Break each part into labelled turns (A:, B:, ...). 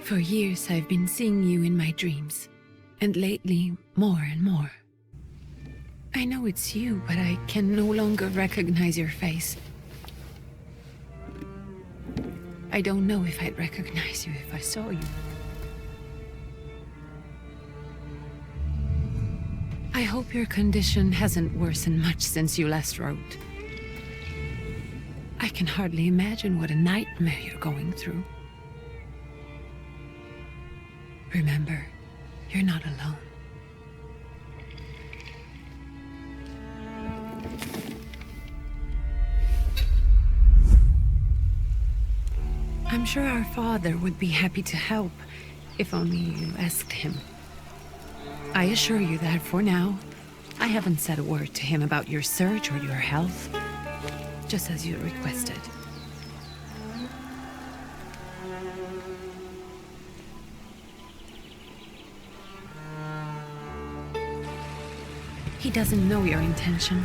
A: For years I've been seeing you in my dreams, and lately more and more. I know it's you, but I can no longer recognize your face. I don't know if I'd recognize you if I saw you. I hope your condition hasn't worsened much since you last wrote. I can hardly imagine what a nightmare you're going through. Remember, you're not alone. I'm sure our father would be happy to help, if only you asked him. I assure you that for now, I haven't said a word to him about your search or your health, just as you requested. He doesn't know your intention,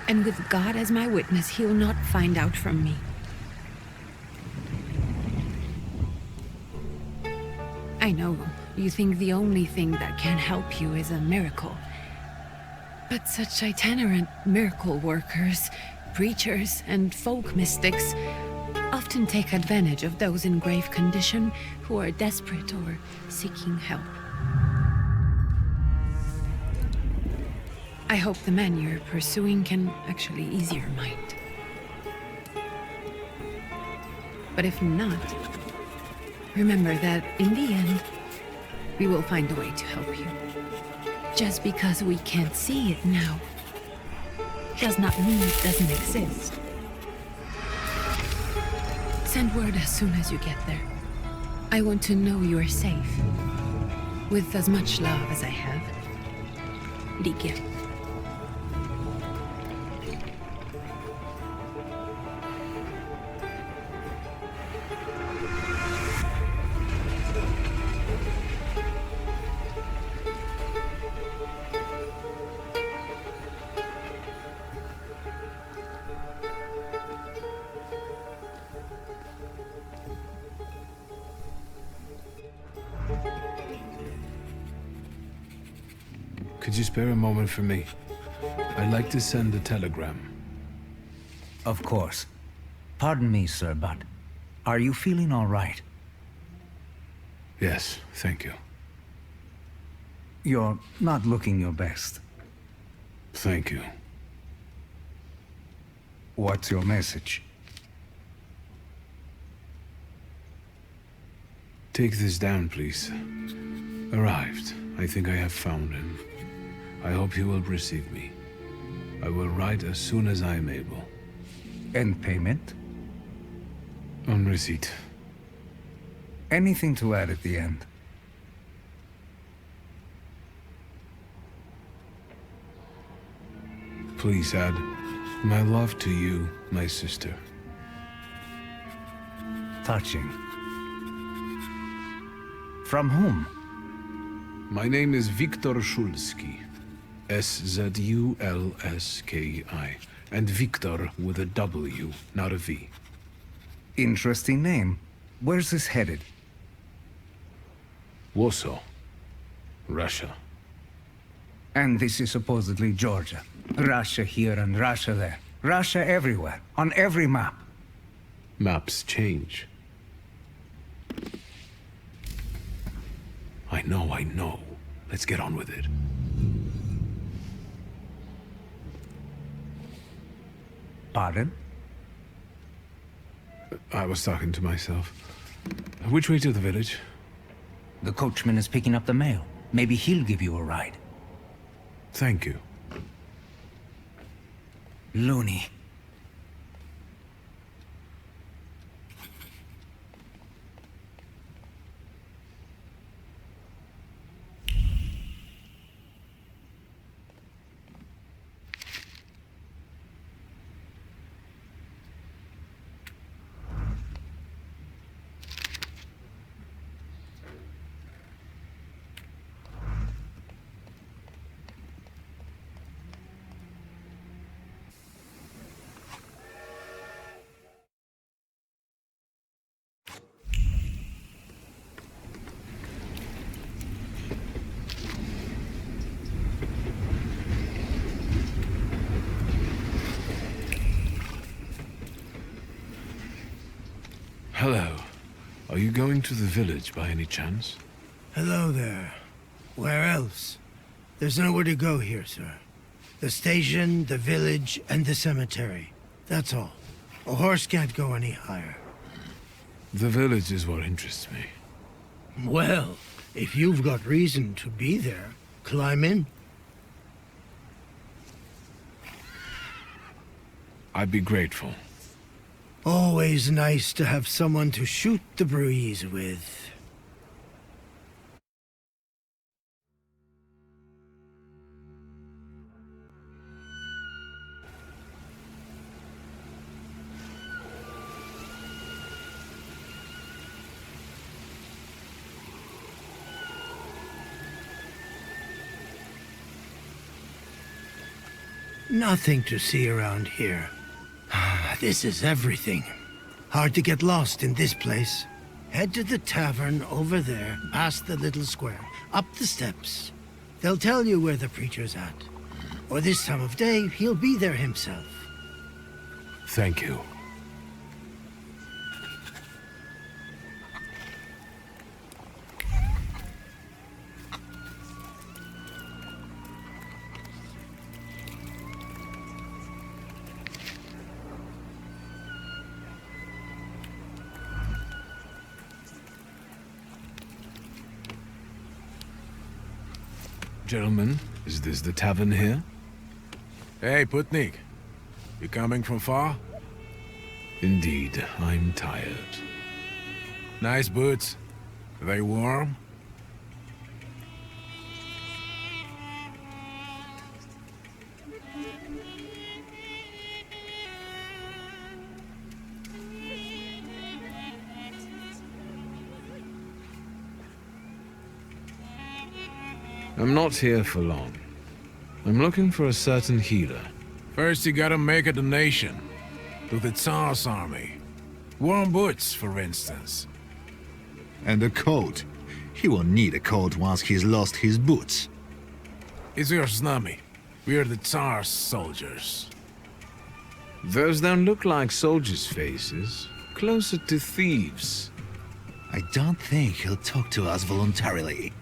A: and with God as my witness, he'll not find out from me. I know you think the only thing that can help you is a miracle. But such itinerant miracle workers, preachers, and folk mystics often take advantage of those in grave condition who are desperate or seeking help. I hope the man you're pursuing can actually ease your mind. But if not, remember that in the end, we will find a way to help you. Just because we can't see it now, does not mean it doesn't exist. Send word as soon as you get there. I want to know you are safe. With as much love as I have. Ligia.
B: Could you spare a moment for me? I'd like to send a telegram.
C: Of course. Pardon me, sir, but are you feeling all right?
B: Yes, thank you.
C: You're not looking your best.
B: Thank you.
C: What's your message?
B: Take this down, please. Arrived. I think I have found him. I hope he will receive me. I will write as soon as I am able.
C: And payment?
B: On receipt.
C: Anything to add at the end?
B: Please add my love to you, my sister.
C: Touching. From whom?
B: My name is Viktor Szulski. S-Z-U-L-S-K-I. And Viktor with a W, not a V.
C: Interesting name. Where's this headed?
B: Warsaw. Russia.
C: And this is supposedly Georgia. Russia here and Russia there. Russia everywhere, on every map.
B: Maps change. I know. Let's get on with it.
C: Pardon?
B: I was talking to myself. Which way to the village?
C: The coachman is picking up the mail. Maybe he'll give you a ride.
B: Thank you.
C: Loony.
B: Hello. Are you going to the village by any chance?
D: Hello there. Where else? There's nowhere to go here, sir. The station, the village, and the cemetery. That's all. A horse can't go any higher.
B: The village is what interests me.
D: Well, if you've got reason to be there, climb in.
B: I'd be grateful.
D: Always nice to have someone to shoot the breeze with. Nothing to see around here. This is everything. Hard to get lost in this place. Head to the tavern over there, past the little square, up the steps. They'll tell you where the preacher's at. Or this time of day, he'll be there himself.
B: Thank you. Gentlemen, is this the tavern here?
E: Hey, Putnik. You coming from far?
B: Indeed, I'm tired.
E: Nice boots. Are they warm?
B: I'm not here for long. I'm looking for a certain healer.
E: First, you gotta make a donation to the Tsar's army. Warm boots, for instance.
F: And a coat. He won't need a coat once he's lost his boots.
E: It's your snummy. We're the Tsar's soldiers.
B: Those don't look like soldiers' faces. Closer to thieves.
F: I don't think he'll talk to us voluntarily.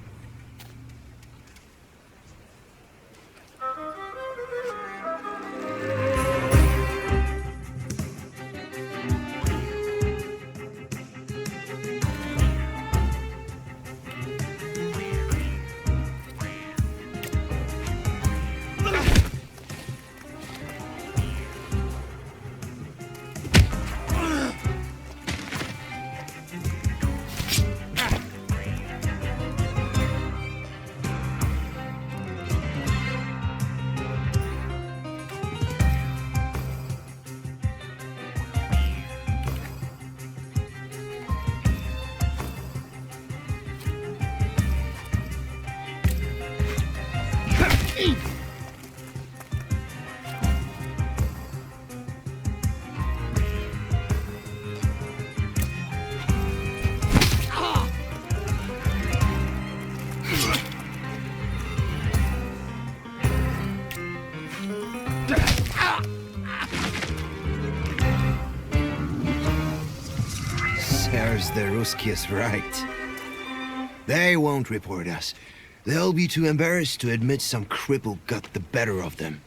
G: Serves the Ruskies right. They won't report us. They'll be too embarrassed to admit some cripple got the better of them.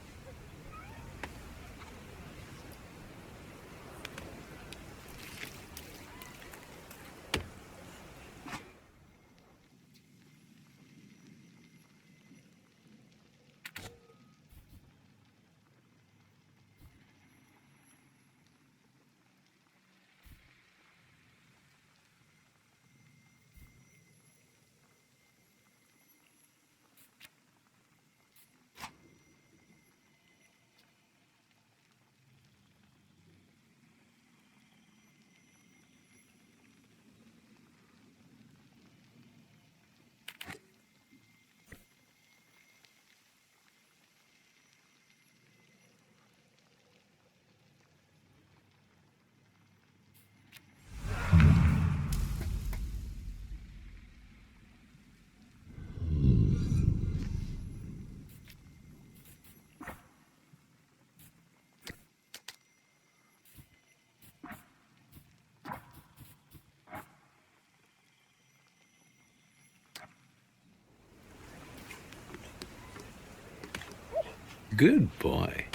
B: Good boy.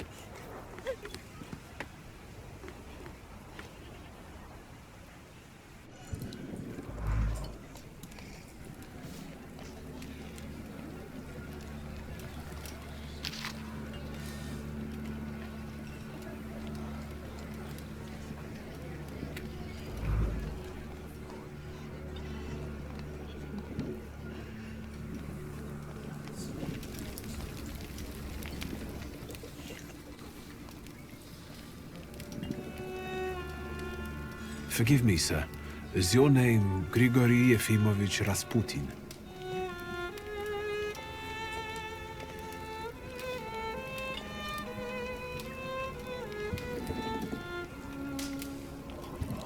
B: Forgive me, sir. Is your name Grigory Yefimovich Rasputin?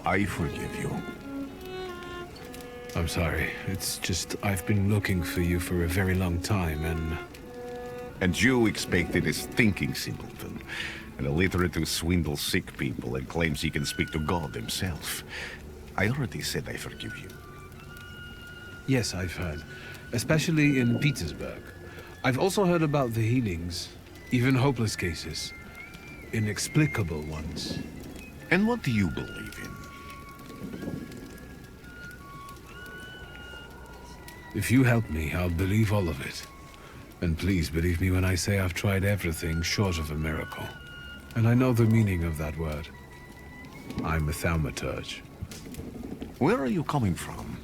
E: I forgive you.
B: I'm sorry. It's just I've been looking for you for a very long time, and...
H: And you expected a thinking simpleton, an illiterate who swindles sick people and claims he can speak to God himself. I already said I forgive you.
B: Yes, I've heard. Especially in Petersburg. I've also heard about the healings, even hopeless cases. Inexplicable ones.
H: And what do you believe in?
B: If you help me, I'll believe all of it. And please believe me when I say I've tried everything short of a miracle. And I know the meaning of that word. I'm a Thaumaturge.
H: Where are you coming from?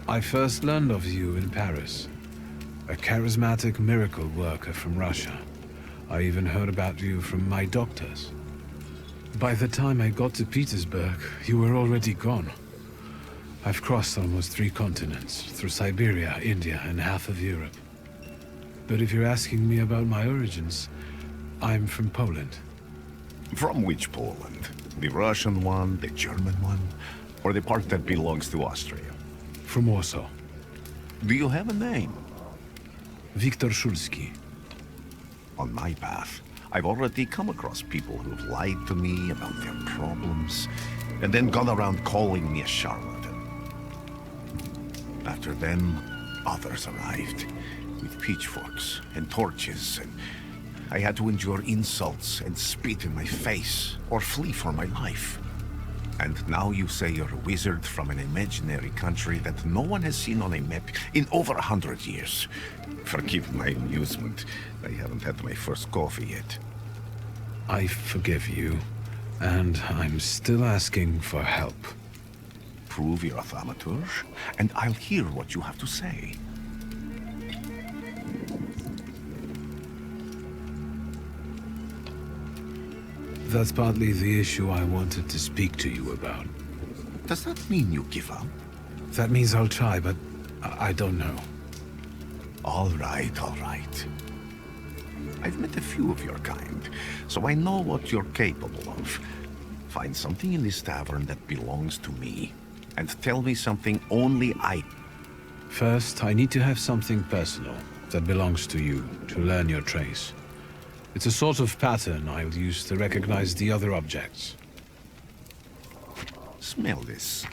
B: I first learned of you in Paris. A charismatic miracle worker from Russia. I even heard about you from my doctors. By the time I got to Petersburg, you were already gone. I've crossed almost 3 continents, through Siberia, India, and half of Europe. But if you're asking me about my origins, I'm from Poland.
H: From which Poland? The Russian one, the German one, or the part that belongs to Austria?
B: From Warsaw.
H: Do you have a name?
B: Viktor Szulski.
H: On my path, I've already come across people who've lied to me about their problems, and then gone around calling me a charlatan. After them, others arrived, with pitchforks and torches, and I had to endure insults and spit in my face, or flee for my life. And now you say you're a wizard from an imaginary country that no one has seen on a map in over 100 years. Forgive my amusement. I haven't had my first coffee yet.
B: I forgive you, and I'm still asking for help.
H: Prove you're a Thaumaturge, and I'll hear what you have to say.
B: That's partly the issue I wanted to speak to you about.
H: Does that mean you give up?
B: That means I'll try, but I don't know.
H: All right, all right. I've met a few of your kind, so I know what you're capable of. Find something in this tavern that belongs to me, and tell me something only I...
B: First, I need to have something personal that belongs to you to learn your trace. It's a sort of pattern I'll use to recognize the other objects.
H: Smell this.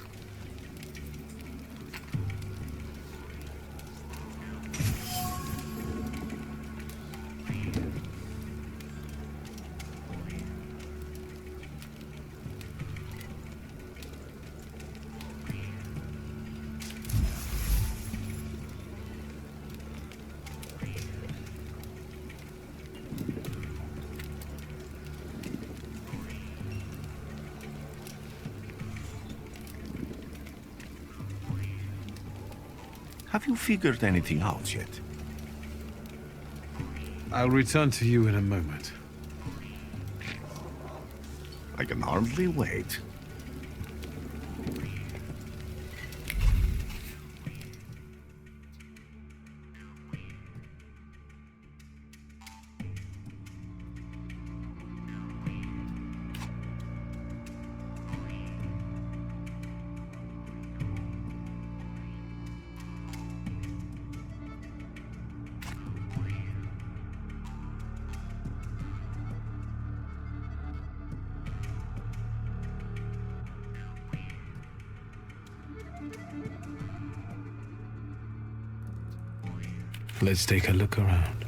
H: Have you figured anything out yet?
B: I'll return to you in a moment.
H: I can hardly wait.
B: Let's take a look around.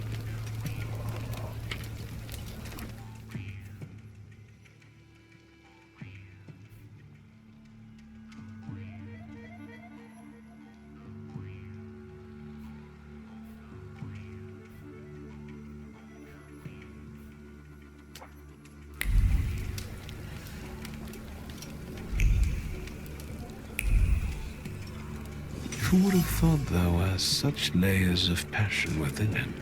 B: Who would have thought there were such layers of passion within him?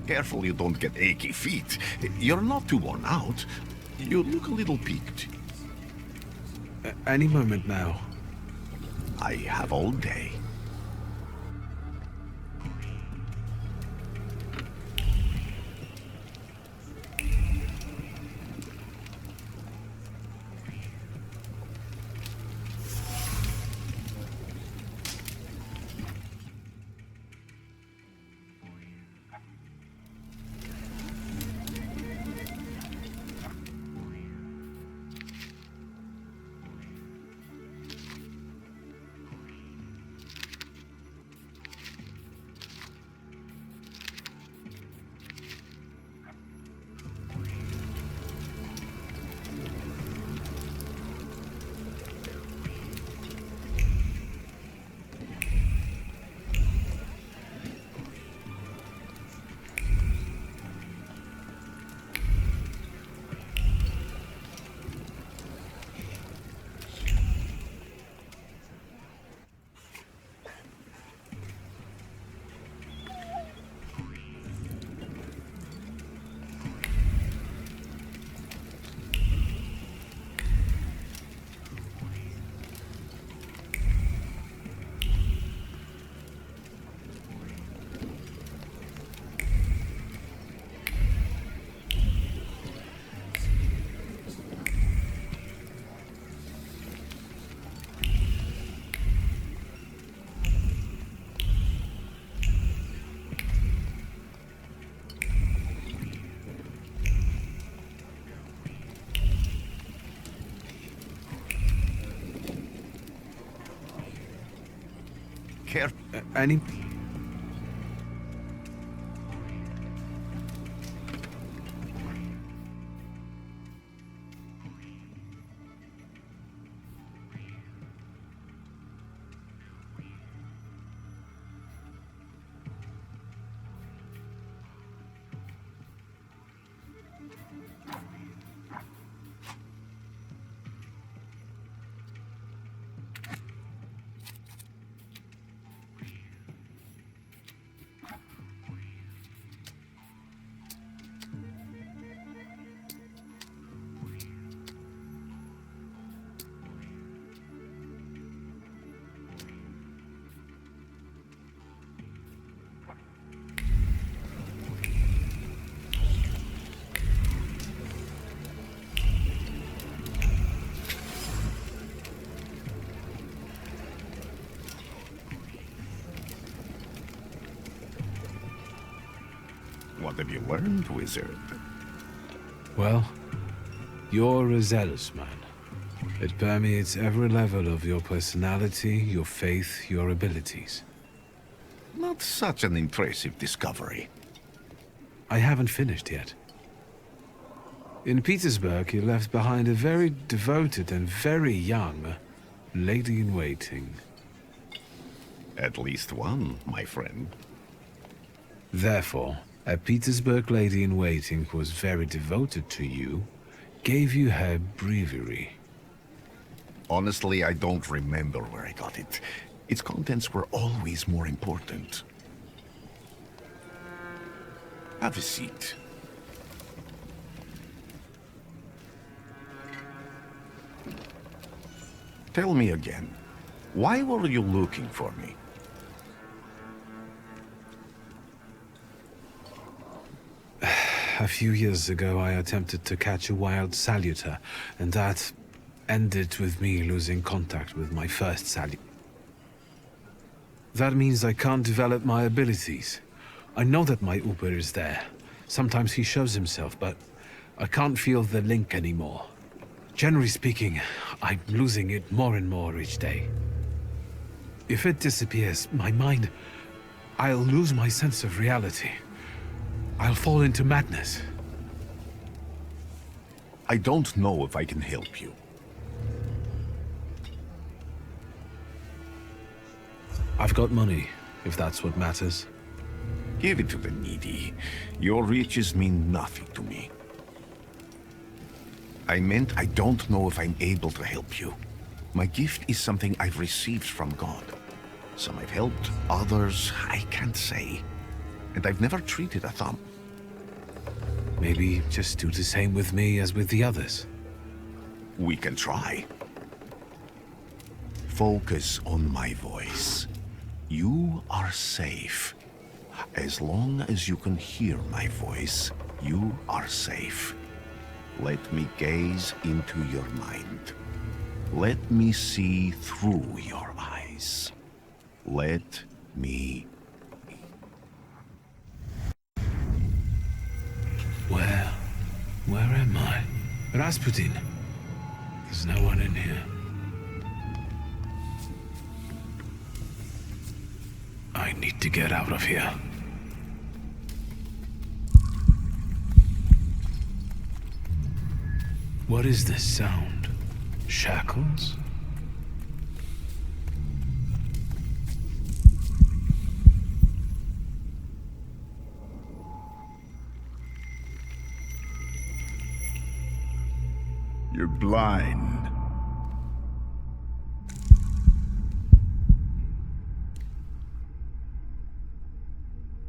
H: Careful you don't get achy feet. You're not too worn out. You look a little peaked.
B: Any moment now.
H: I have all day.
B: Any...
H: What have you learned, wizard?
B: Well, you're a zealous man. It permeates every level of your personality, your faith, your abilities.
H: Not such an impressive discovery.
B: I haven't finished yet. In Petersburg, he left behind a very devoted and very young lady-in-waiting.
H: At least one, my friend.
B: Therefore, a Petersburg lady-in-waiting who was very devoted to you gave you her breviary.
H: Honestly, I don't remember where I got it. Its contents were always more important. Have a seat. Tell me again, why were you looking for me?
B: A few years ago, I attempted to catch a wild saluter, and that ended with me losing contact with my first salut. That means I can't develop my abilities. I know that my Uber is there. Sometimes he shows himself, but I can't feel the link anymore. Generally speaking, I'm losing it more and more each day. If it disappears, my mind... I'll lose my sense of reality. I'll fall into madness.
H: I don't know if I can help you.
B: I've got money, if that's what matters.
H: Give it to the needy. Your riches mean nothing to me. I meant I don't know if I'm able to help you. My gift is something I've received from God. Some I've helped, others I can't say. And I've never treated a thumb.
B: Maybe just do the same with me as with the others.
H: We can try. Focus on my voice. You are safe. As long as you can hear my voice, you are safe. Let me gaze into your mind. Let me see through your eyes. Let me...
B: Where am I? Rasputin. There's no one in here. I need to get out of here. What is this sound? Shackles?
I: You're blind.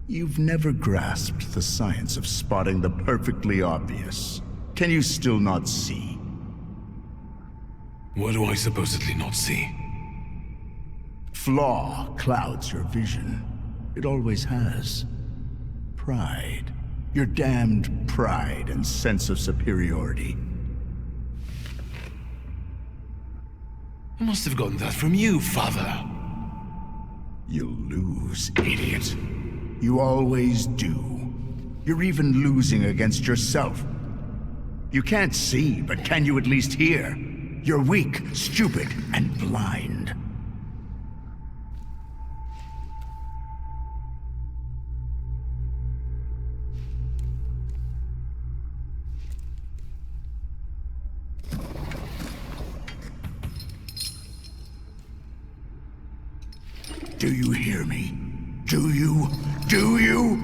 I: You've never grasped the science of spotting the perfectly obvious. Can you still not see?
B: What do I supposedly not see?
I: Flaw clouds your vision. It always has. Pride. Your damned pride and sense of superiority.
B: I must have gotten that from you, Father.
I: You'll lose, idiot. You always do. You're even losing against yourself. You can't see, but can you at least hear? You're weak, stupid, and blind. Do you hear me? Do you? Do you?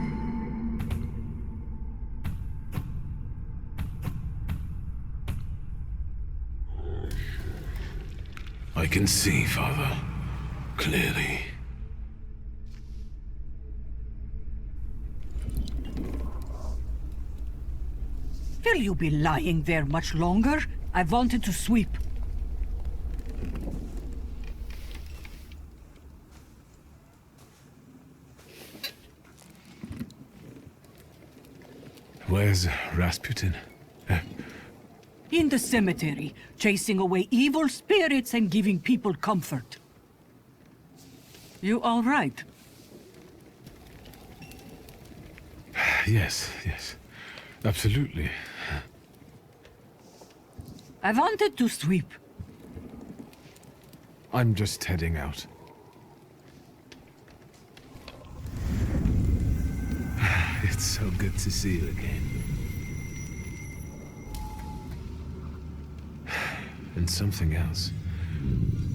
B: I can see, Father. Clearly.
J: Will you be lying there much longer? I wanted to sweep.
B: Where's Rasputin?
J: In the cemetery, chasing away evil spirits and giving people comfort. You all right?
B: Yes, absolutely.
J: I wanted to sweep.
B: I'm just heading out. It's so good to see you again. and something else.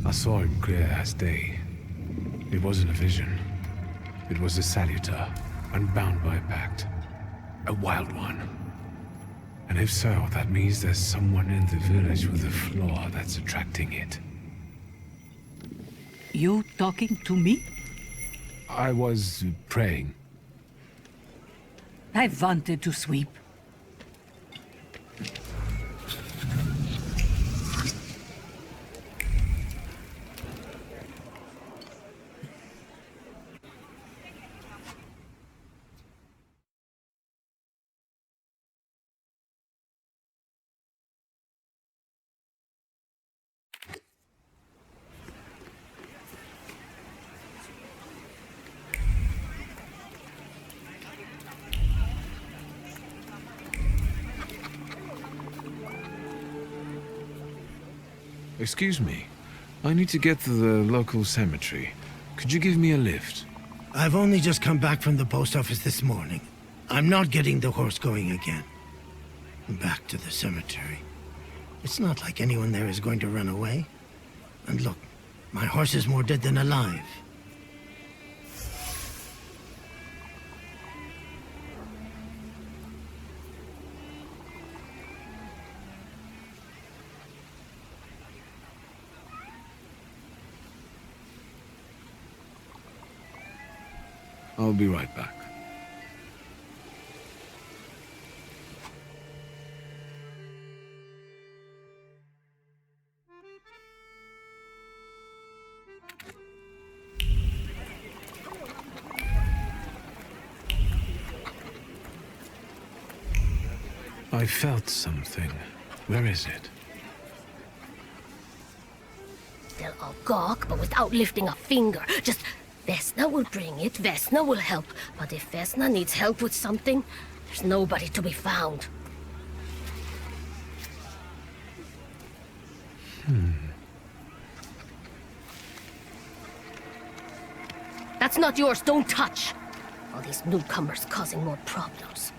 B: I saw him clear as day. It wasn't a vision. It was a saluter, unbound by a pact. A wild one. And if so, that means there's someone in the village with a flaw that's attracting it.
J: You talking to me?
B: I was praying.
J: I wanted to sweep.
B: Excuse me. I need to get to the local cemetery. Could you give me a lift?
D: I've only just come back from the post office this morning. I'm not getting the horse going again. Back to the cemetery. It's not like anyone there is going to run away. And look, my horse is more dead than alive.
B: I'll be right back. I felt something. Where is it?
K: They'll all gawk, but without lifting a finger. Just, Vesna will bring it, Vesna will help. But if Vesna needs help with something, there's nobody to be found. That's not yours, don't touch! All these newcomers causing more problems.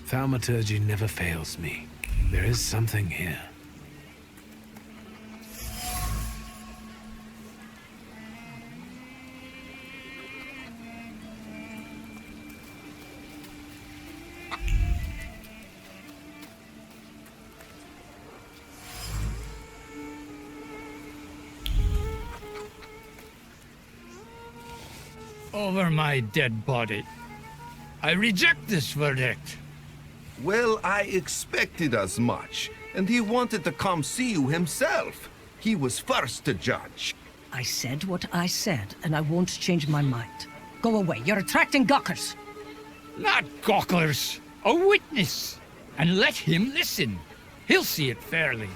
B: Thaumaturge never fails me. There is something here.
L: Over my dead body. I reject this verdict.
H: Well, I expected as much. And he wanted to come see you himself. He was first to judge.
J: I said what I said, and I won't change my mind. Go away. You're attracting gawkers.
L: Not gawkers. A witness. And let him listen. He'll see it fairly.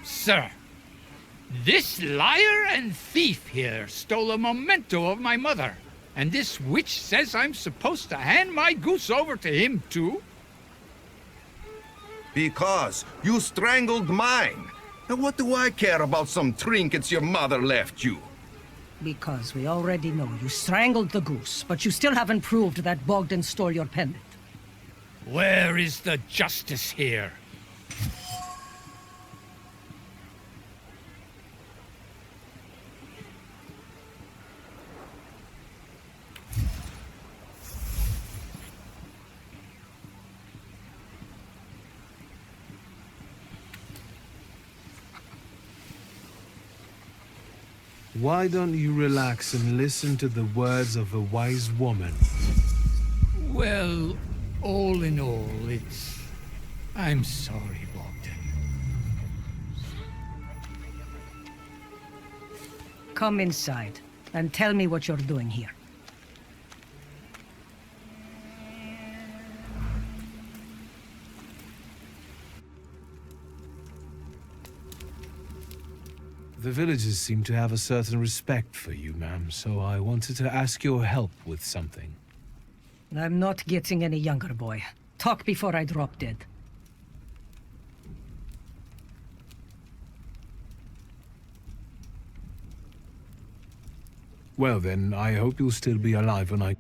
L: Sir, this liar and thief here stole a memento of my mother. And this witch says I'm supposed to hand my goose over to him, too?
H: Because you strangled mine. And what do I care about some trinkets your mother left you?
J: Because we already know you strangled the goose, but you still haven't proved that Bogdan stole your pendant.
L: Where is the justice here?
B: Why don't you relax and listen to the words of a wise woman?
L: Well, all in all, I'm sorry, Bogdan.
J: Come inside, and tell me what you're doing here.
B: The villagers seem to have a certain respect for you, ma'am, so I wanted to ask your help with something.
J: I'm not getting any younger, boy. Talk before I drop dead.
B: Well then, I hope you'll still be alive when I...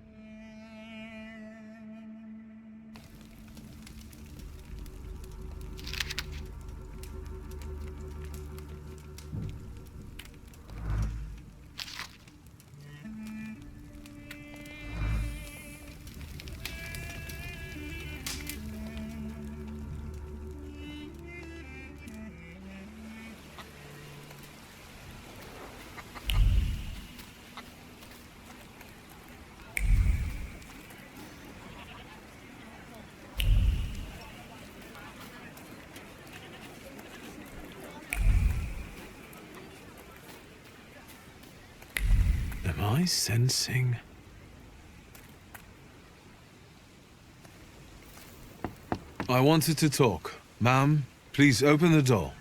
B: Am I sensing... I wanted to talk. Ma'am, please open the door.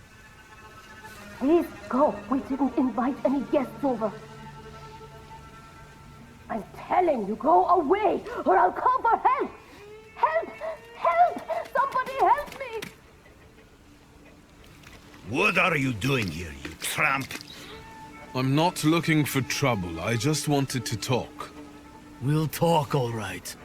K: Please go. We didn't invite any guests over. I'm telling you, go away, or I'll call for help! Help! Help! Somebody help me!
D: What are you doing here, you tramp?
B: I'm not looking for trouble. I just wanted to talk.
D: We'll talk, all right.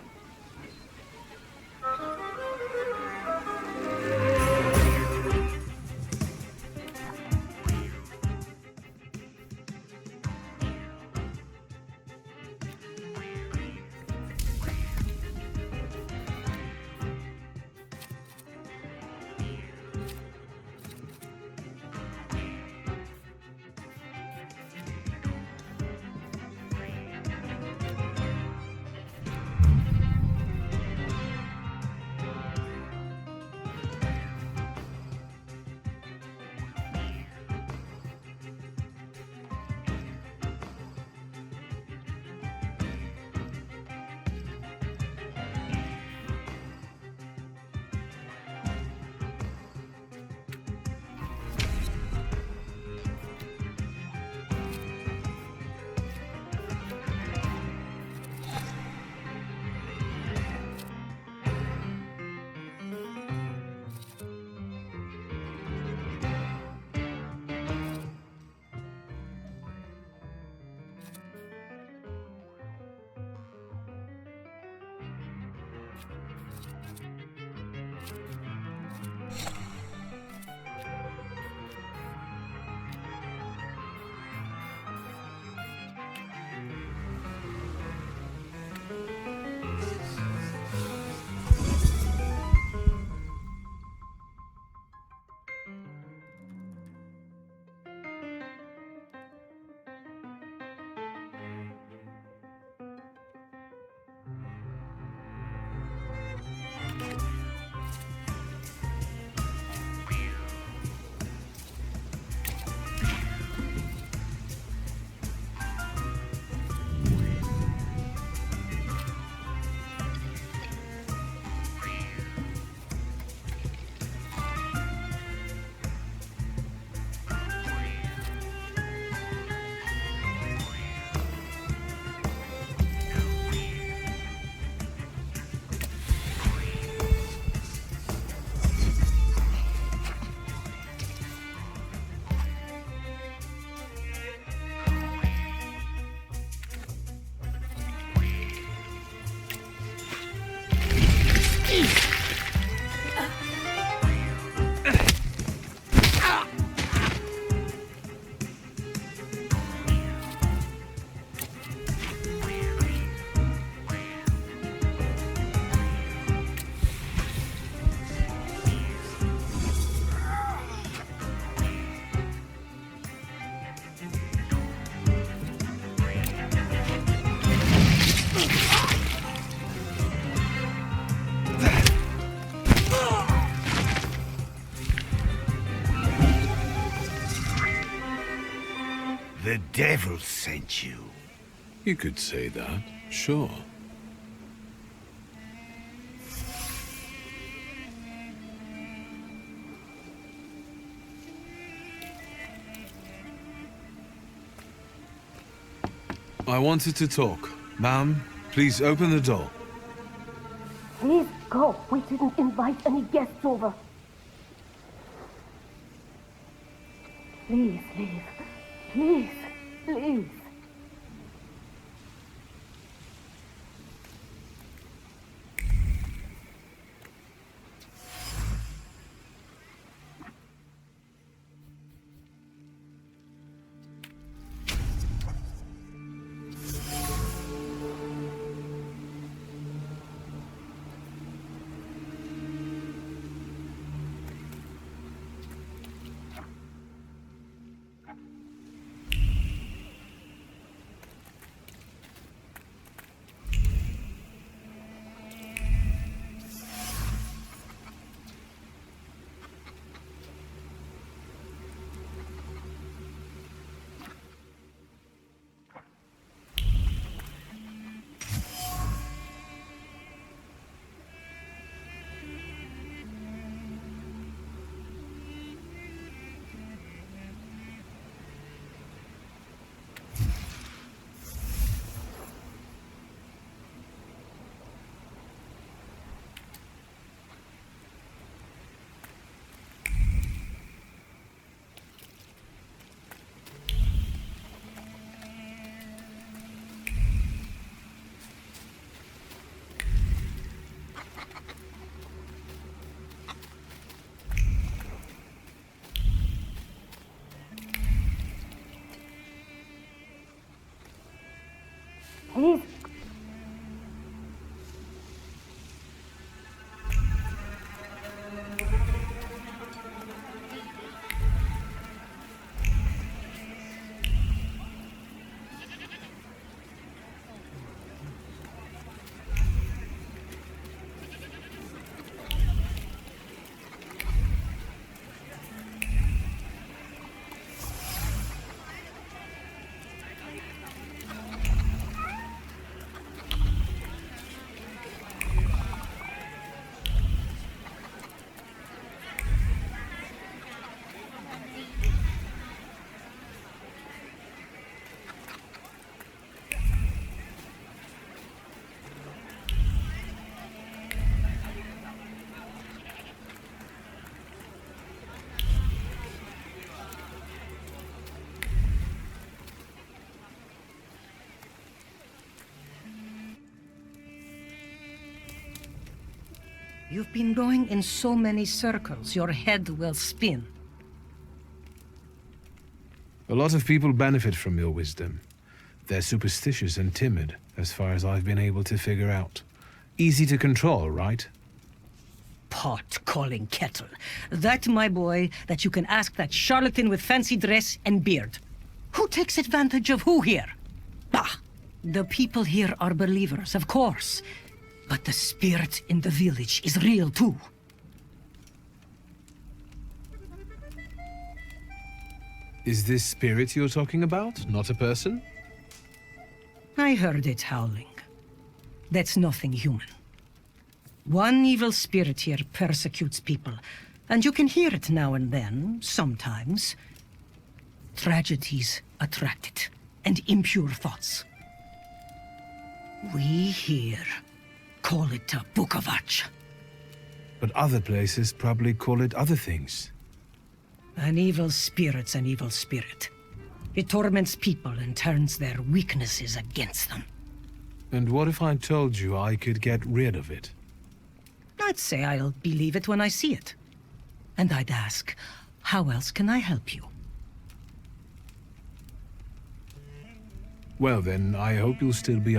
H: The devil sent you.
B: You could say that, sure. I wanted to talk. Ma'am, please open the door.
K: Please go. We didn't invite any guests over. Please leave. Please, please. Please.
M: You've been going in so many circles, your head will spin.
B: A lot of people benefit from your wisdom. They're superstitious and timid, as far as I've been able to figure out. Easy to control, right?
M: Pot calling kettle. That, my boy, that you can ask that charlatan with fancy dress and beard. Who takes advantage of who here? Bah! The people here are believers, of course. But the spirit in the village is real too.
B: Is this spirit you're talking about, not a person?
M: I heard it howling. That's nothing human. One evil spirit here persecutes people, and you can hear it now and then, sometimes. Tragedies attract it, and impure thoughts. We here call it a Bukovac.
B: But other places probably call it other things.
M: An evil spirit's an evil spirit. It torments people and turns their weaknesses against them.
B: And what if I told you I could get rid of it?
M: I'd say I'll believe it when I see it. And I'd ask, how else can I help you?
B: Well then, I hope you'll still be...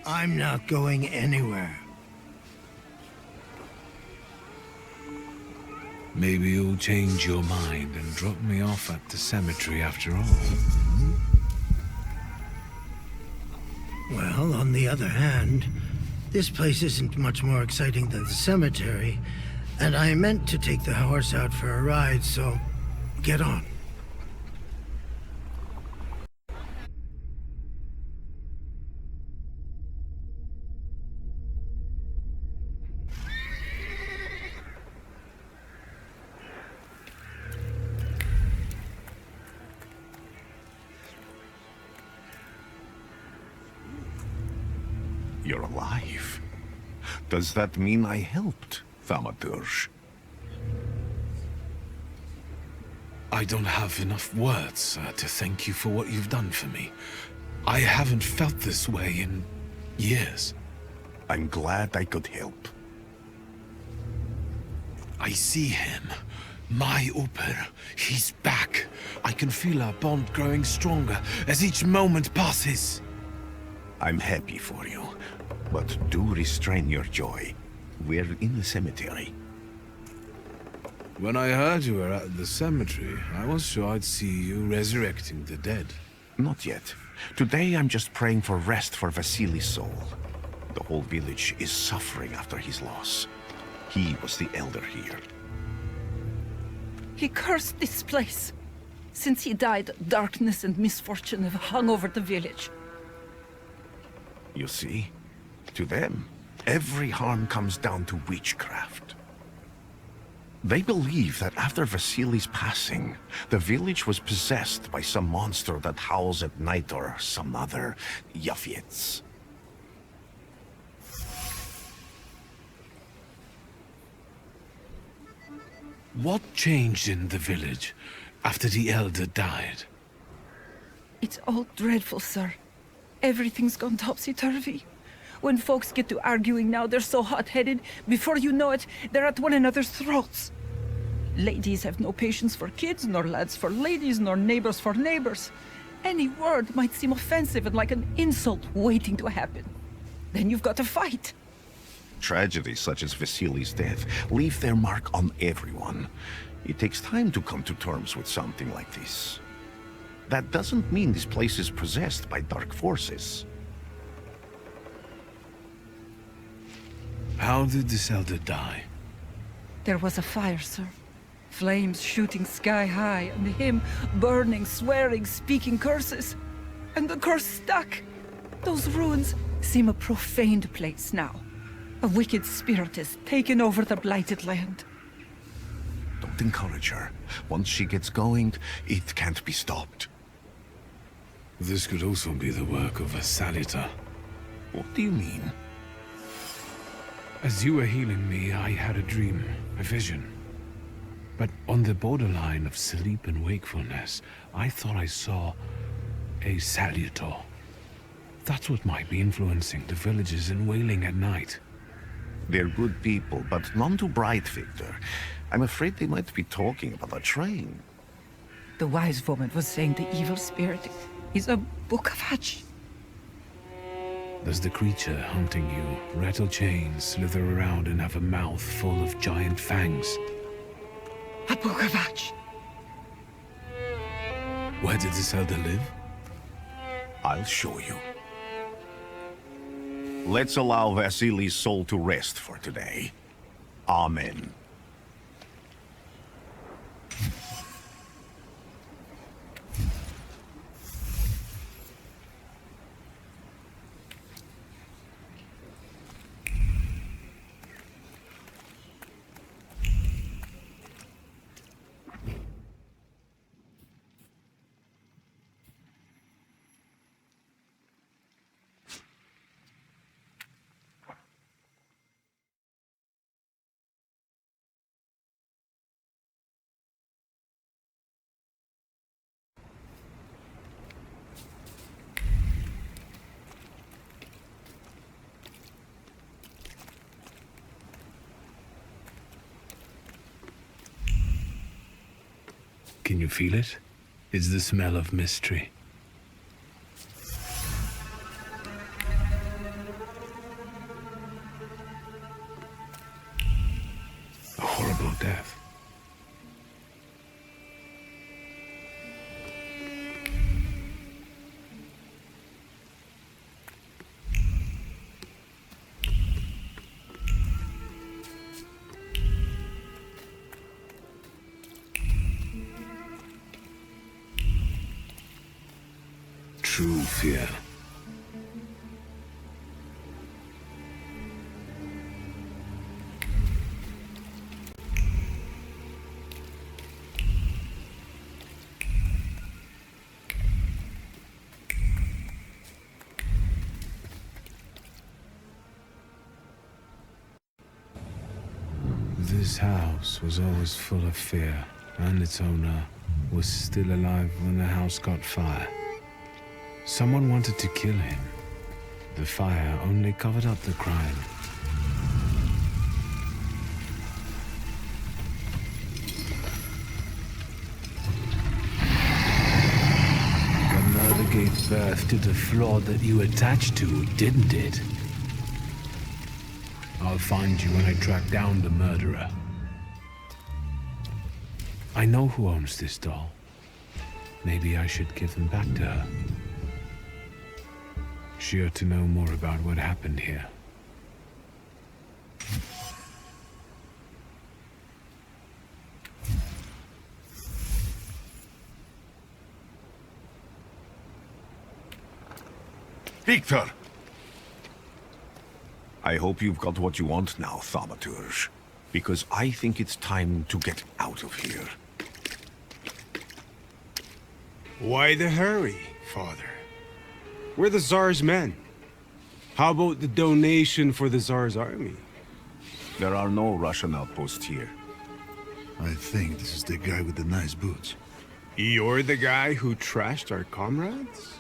D: I'm not going anywhere.
B: Maybe you'll change your mind and drop me off at the cemetery after all.
D: Well, on the other hand, this place isn't much more exciting than the cemetery, and I meant to take the horse out for a ride, so get on.
H: You're alive. Does that mean I helped, Thaumaturge?
B: I don't have enough words to thank you for what you've done for me. I haven't felt this way in years.
H: I'm glad I could help.
B: I see him. My Uper. He's back. I can feel our bond growing stronger as each moment passes.
H: I'm happy for you, but do restrain your joy. We're in the cemetery.
B: When I heard you were at the cemetery, I was sure I'd see you resurrecting the dead.
H: Not yet. Today I'm just praying for rest for Vasily's soul. The whole village is suffering after his loss. He was the elder here.
N: He cursed this place. Since he died, darkness and misfortune have hung over the village.
H: You see? To them, every harm comes down to witchcraft. They believe that after Vasily's passing, the village was possessed by some monster that howls at night or some other Yafiets.
B: What changed in the village after the elder died?
N: It's all dreadful, sir. Everything's gone topsy-turvy. When folks get to arguing now, they're so hot-headed, before you know it, they're at one another's throats. Ladies have no patience for kids, nor lads for ladies, nor neighbors for neighbors. Any word might seem offensive and like an insult waiting to happen. Then you've got to fight.
H: Tragedies such as Vasily's death leave their mark on everyone. It takes time to come to terms with something like this. That doesn't mean this place is possessed by dark forces.
B: How did this elder die?
N: There was a fire, sir. Flames shooting sky high, and him burning, swearing, speaking curses. And the curse stuck. Those ruins seem a profaned place now. A wicked spirit has taken over the blighted land.
H: Don't encourage her. Once she gets going, it can't be stopped.
B: This could also be the work of a Salita.
H: What do you mean?
B: As you were healing me, I had a dream, a vision. But on the borderline of sleep and wakefulness, I thought I saw a Salutor. That's what might be influencing the villagers in Wailing at night.
H: They're good people, but none too bright, Victor. I'm afraid they might be talking about a train.
N: The wise woman was saying the evil spirit is a book of hatch.
B: Does the creature hunting you rattle chains, slither around, and have a mouth full of giant fangs?
N: A book of hatch.
B: Where did this elder live?
H: I'll show you. Let's allow Vasily's soul to rest for today. Amen.
B: Can you feel it? It's the smell of mystery. death. True fear. This house was always full of fear, and its owner was still alive when the house caught fire. Someone wanted to kill him. The fire only covered up the crime. The murder gave birth to the flaw that you attached to, didn't it? I'll find you when I track down the murderer. I know who owns this doll. Maybe I should give them back to her. She ought to know more about what happened here.
H: Victor! I hope you've got what you want now, Thaumaturge. Because I think it's time to get out of here.
O: Why the hurry, Father? We're the Tsar's men. How about the donation for the Tsar's army?
H: There are no Russian outposts here.
F: I think this is the guy with the nice boots.
O: You're the guy who trashed our comrades?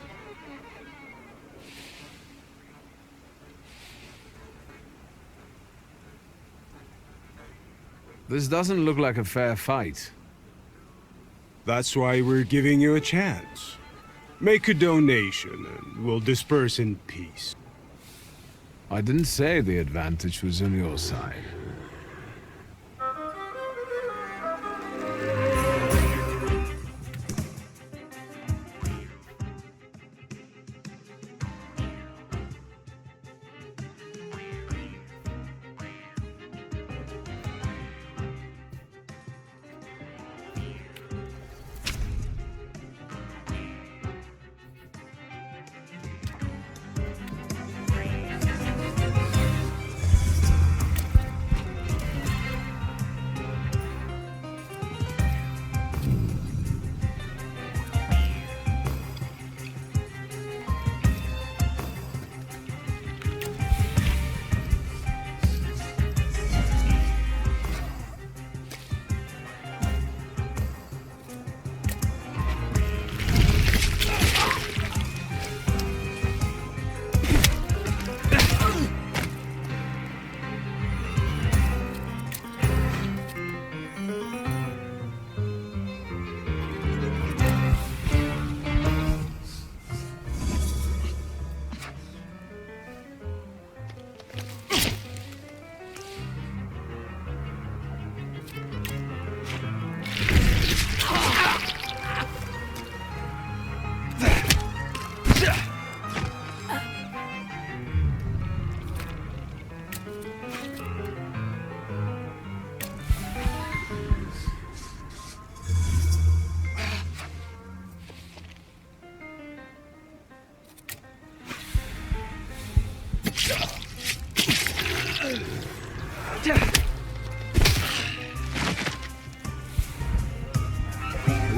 B: This doesn't look like a fair fight.
O: That's why we're giving you a chance. Make a donation and we'll disperse in peace.
B: I didn't say the advantage was on your side.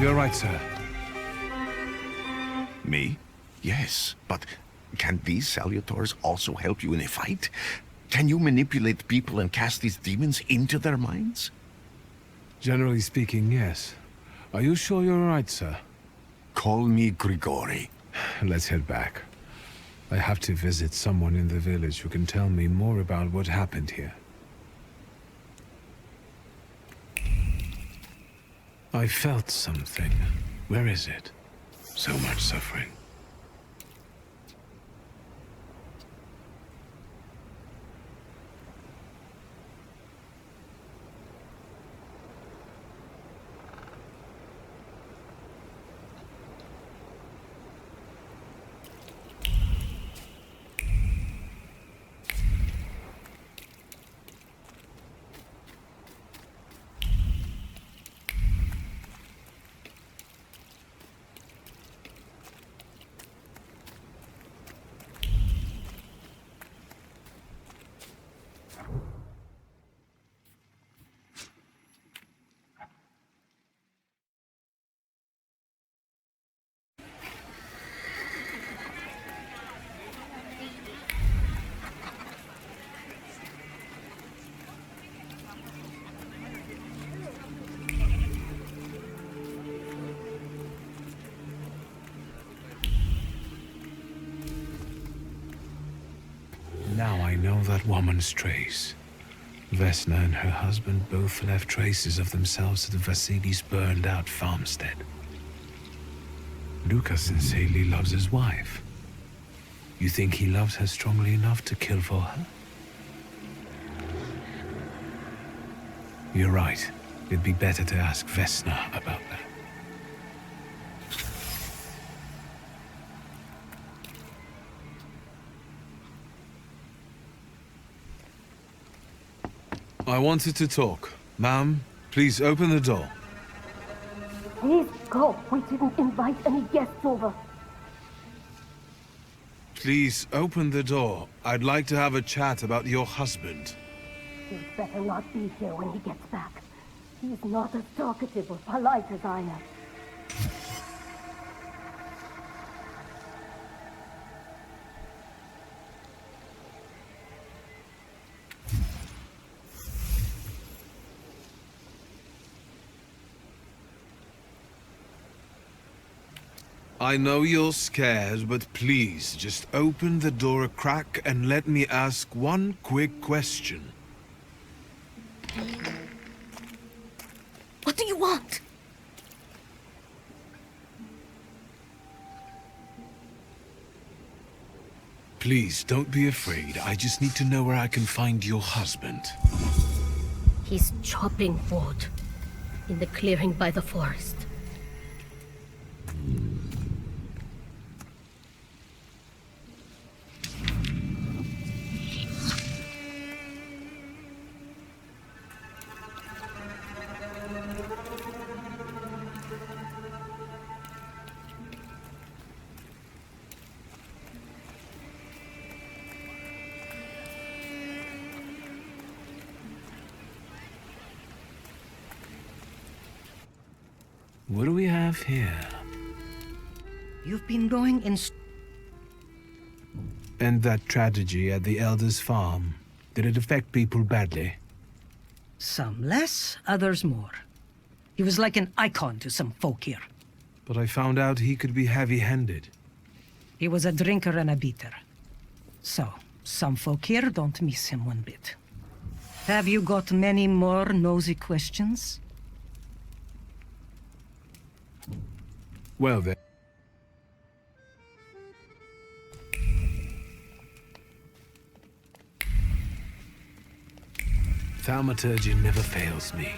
B: You're right, sir.
H: Me? Yes, but can these salutors also help you in a fight? Can you manipulate people and cast these demons into their minds?
B: Generally speaking, yes. Are you sure you're right, sir?
H: Call me Grigori.
B: Let's head back. I have to visit someone in the village who can tell me more about what happened here. I felt something. Where is it? So much suffering. Follow that woman's trace. Vesna and her husband both left traces of themselves at Vasily's burned-out farmstead. Luka sincerely loves his wife. You think he loves her strongly enough to kill for her? You're right. It'd be better to ask Vesna about that. I wanted to talk. Ma'am, please open the door.
K: Please go. We didn't invite any guests over.
B: Please open the door. I'd like to have a chat about your husband.
K: He'd better not be here when he gets back. He's not as talkative or polite as I am.
B: I know you're scared, but please, just open the door a crack and let me ask one quick question.
K: What do you want?
B: Please, don't be afraid. I just need to know where I can find your husband.
K: He's chopping wood in the clearing by the forest.
B: What do we have here?
M: You've been going in...
B: And that tragedy at the Elder's farm, did it affect people badly?
M: Some less, others more. He was like an icon to some folk here.
B: But I found out he could be heavy-handed.
M: He was a drinker and a beater. So, some folk here don't miss him one bit. Have you got many more nosy questions?
B: Well then. Thaumaturge never fails me.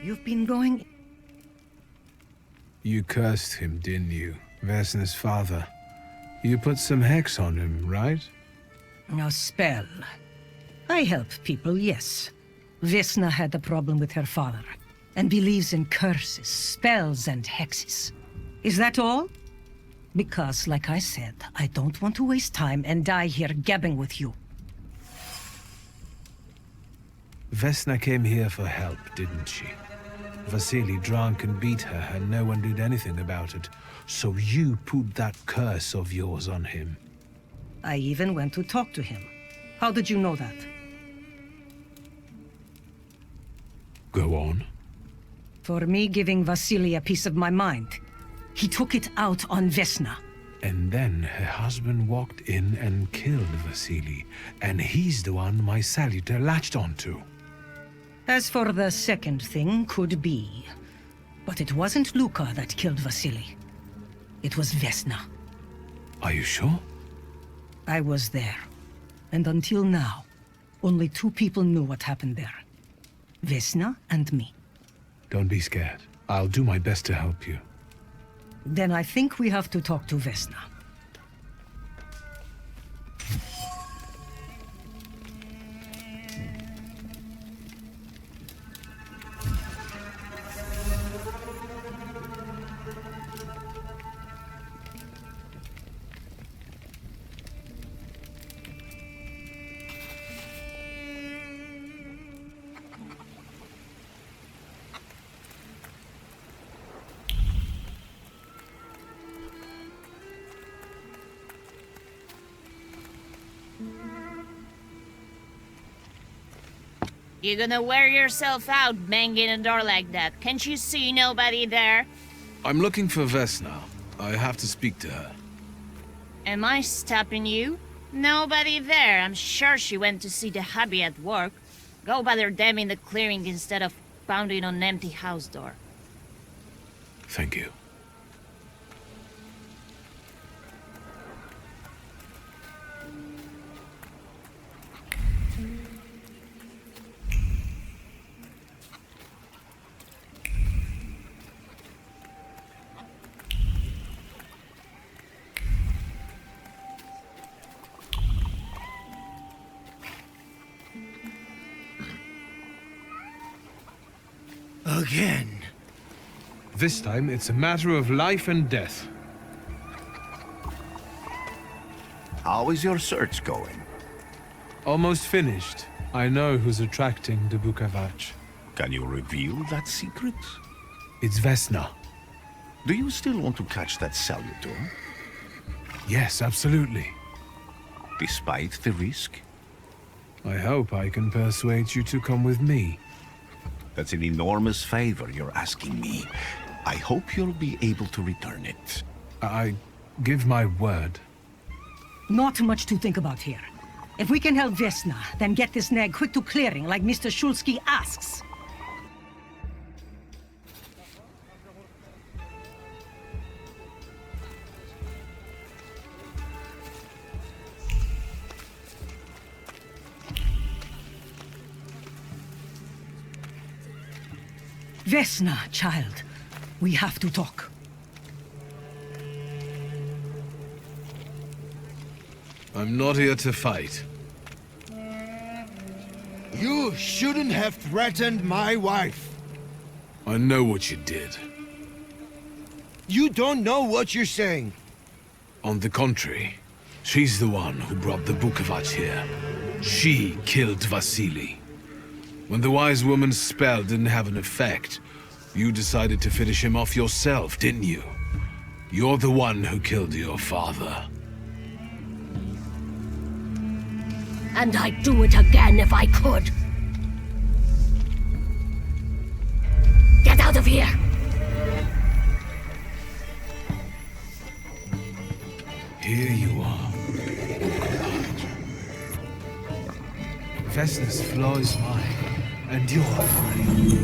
M: You've been going...
B: You cursed him, didn't you? Vesna's father. You put some hex on him, right?
M: A spell. I help people, yes. Vesna had a problem with her father, and believes in curses, spells, and hexes. Is that all? Because, like I said, I don't want to waste time and die here gabbing with you.
B: Vesna came here for help, didn't she? Vasily drank and beat her, and no one did anything about it. So you put that curse of yours on him.
M: I even went to talk to him. How did you know that?
B: Go on.
M: For me giving Vasily a piece of my mind. He took it out on Vesna.
B: And then her husband walked in and killed Vasily, and he's the one my salutor latched onto.
M: As for the second thing, could be. But it wasn't Luka that killed Vasily. It was Vesna.
B: Are you sure?
M: I was there. And until now, only 2 people knew what happened there. Vesna and me.
B: Don't be scared. I'll do my best to help you.
M: Then I think we have to talk to Vesna.
P: You're gonna wear yourself out banging a door like that. Can't you see nobody there?
B: I'm looking for Vesna. I have to speak to her.
P: Am I stopping you? Nobody there. I'm sure she went to see the hubby at work. Go bother them in the clearing instead of pounding on an empty house door.
B: Thank you.
D: Again.
B: This time, it's a matter of life and death.
H: How is your search going?
B: Almost finished. I know who's attracting the Bukavac.
H: Can you reveal that secret?
B: It's Vesna.
H: Do you still want to catch that Salutor?
B: Yes, absolutely.
H: Despite the risk?
B: I hope I can persuade you to come with me.
H: That's an enormous favor you're asking me. I hope you'll be able to return it.
B: I give my word.
M: Not much to think about here. If we can help Vesna, then get this nag quick to clearing like Mr. Shulsky asks. Vesna, child. We have to talk.
B: I'm not here to fight.
G: You shouldn't have threatened my wife.
B: I know what you did.
G: You don't know what you're saying.
B: On the contrary, she's the one who brought the Bukavac here. She killed Vasily. When the wise woman's spell didn't have an effect, you decided to finish him off yourself, didn't you? You're the one who killed your father.
K: And I'd do it again if I could. Get out of here!
B: Here you are, Bukavac. Vesna's flaw is mine, and you're mine.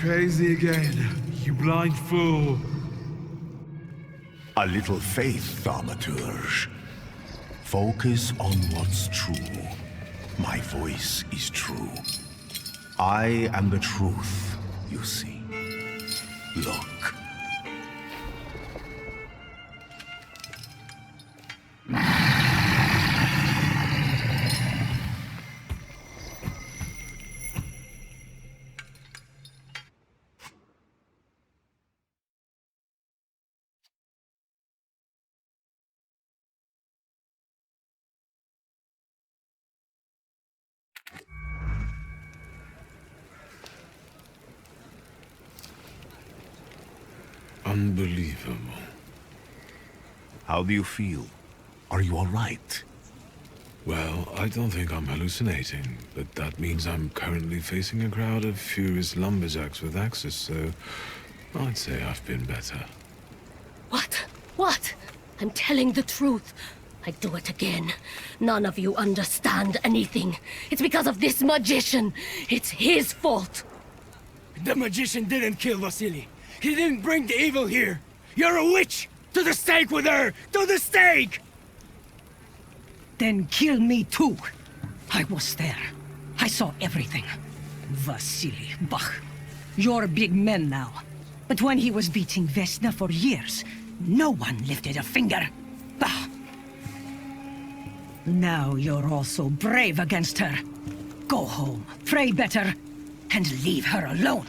B: crazy again, you blind fool.
H: A little faith, Thaumaturge. Focus on what's true. My voice is true. I am the truth, you see. Look.
B: Unbelievable.
H: How do you feel? Are you all right?
B: Well, I don't think I'm hallucinating, but that means I'm currently facing a crowd of furious lumberjacks with axes, so I'd say I've been better.
K: What? What? I'm telling the truth. I do it again. None of you understand anything. It's because of this magician. It's his fault.
D: The magician didn't kill Vasily. He didn't bring the evil here. You're a witch! To the stake with her! To the stake!
M: Then kill me too. I was there. I saw everything. Vasily, Bach. You're big men now. But when he was beating Vesna for years, no one lifted a finger. Bah! Now you're also brave against her. Go home, pray better, and leave her alone.